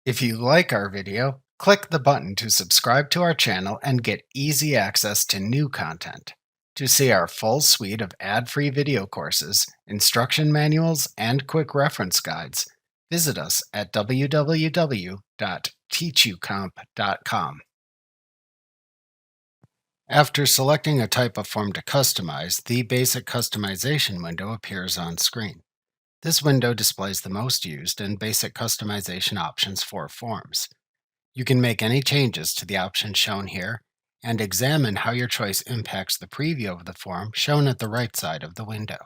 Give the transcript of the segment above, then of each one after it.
If you like our video, click the button to subscribe to our channel and get easy access to new content. To see our full suite of ad-free video courses, instruction manuals, and quick reference guides, visit us at www.teachucomp.com. After selecting a type of form to customize, the Basic Customization window appears on screen. This window displays the most used and basic customization options for forms. You can make any changes to the options shown here and examine how your choice impacts the preview of the form shown at the right side of the window.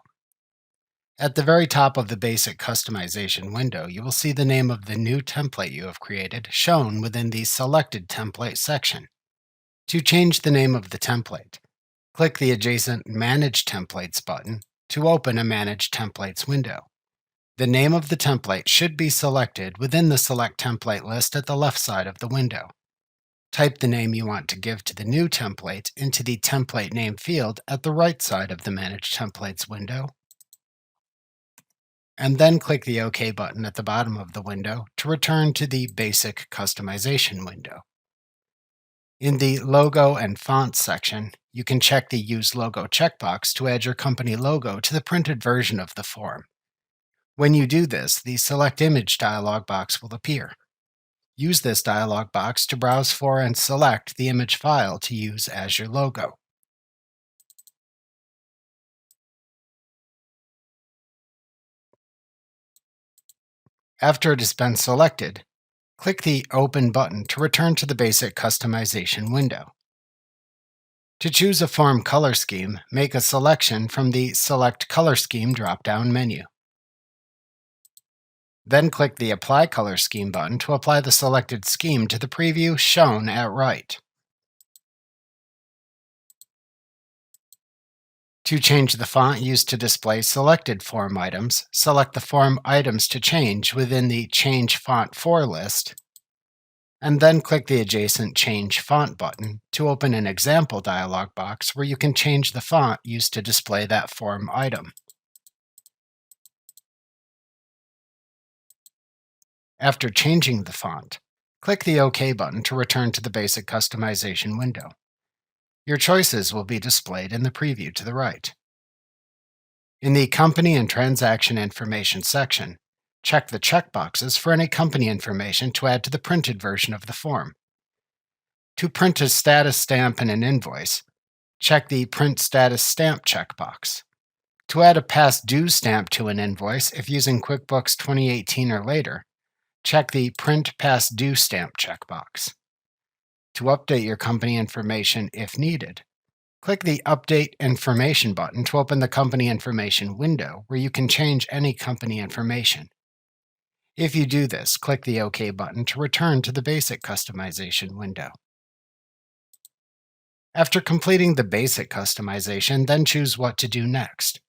At the very top of the Basic Customization window, you will see the name of the new template you have created shown within the Selected Template section. To change the name of the template, click the adjacent Manage Templates button to open a Manage Templates window. The name of the template should be selected within the Select Template list at the left side of the window. Type the name you want to give to the new template into the Template Name field at the right side of the Manage Templates window, and then click the OK button at the bottom of the window to return to the Basic Customization window. In the Logo and Font section, you can check the Use Logo checkbox to add your company logo to the printed version of the form. When you do this, the Select Image dialog box will appear. Use this dialog box to browse for and select the image file to use as your logo. After it has been selected, click the Open button to return to the Basic Customization window. To choose a form color scheme, make a selection from the Select Color Scheme drop-down menu. Then click the Apply Color Scheme button to apply the selected scheme to the preview shown at right. To change the font used to display selected form items, select the form items to change within the Change Font For list, and then click the adjacent Change Font button to open an example dialog box where you can change the font used to display that form item. After changing the font, click the OK button to return to the Basic Customization window. Your choices will be displayed in the preview to the right. In the Company and Transaction Information section, check the checkboxes for any company information to add to the printed version of the form. To print a status stamp in an invoice, check the Print Status Stamp checkbox. To add a past due stamp to an invoice if using QuickBooks 2018 or later, check the Print Past Due Stamp checkbox. To update your company information if needed, click the Update Information button to open the Company Information window where you can change any company information. If you do this, click the OK button to return to the Basic Customization window. After completing the basic customization, then choose what to do next.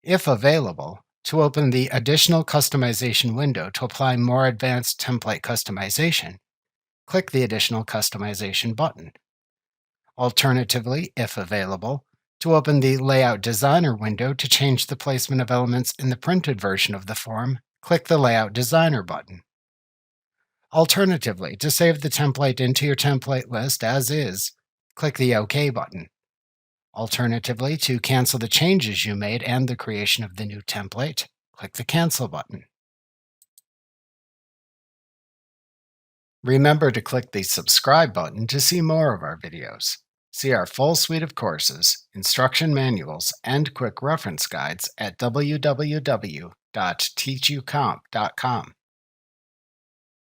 If available, to open the Additional Customization window to apply more advanced template customization, click the Additional Customization button. Alternatively, if available, to open the Layout Designer window to change the placement of elements in the printed version of the form, click the Layout Designer button. Alternatively, to save the template into your template list as is, click the OK button. Alternatively, to cancel the changes you made and the creation of the new template, click the Cancel button. Remember to click the Subscribe button to see more of our videos. See our full suite of courses, instruction manuals, and quick reference guides at www.teachucomp.com.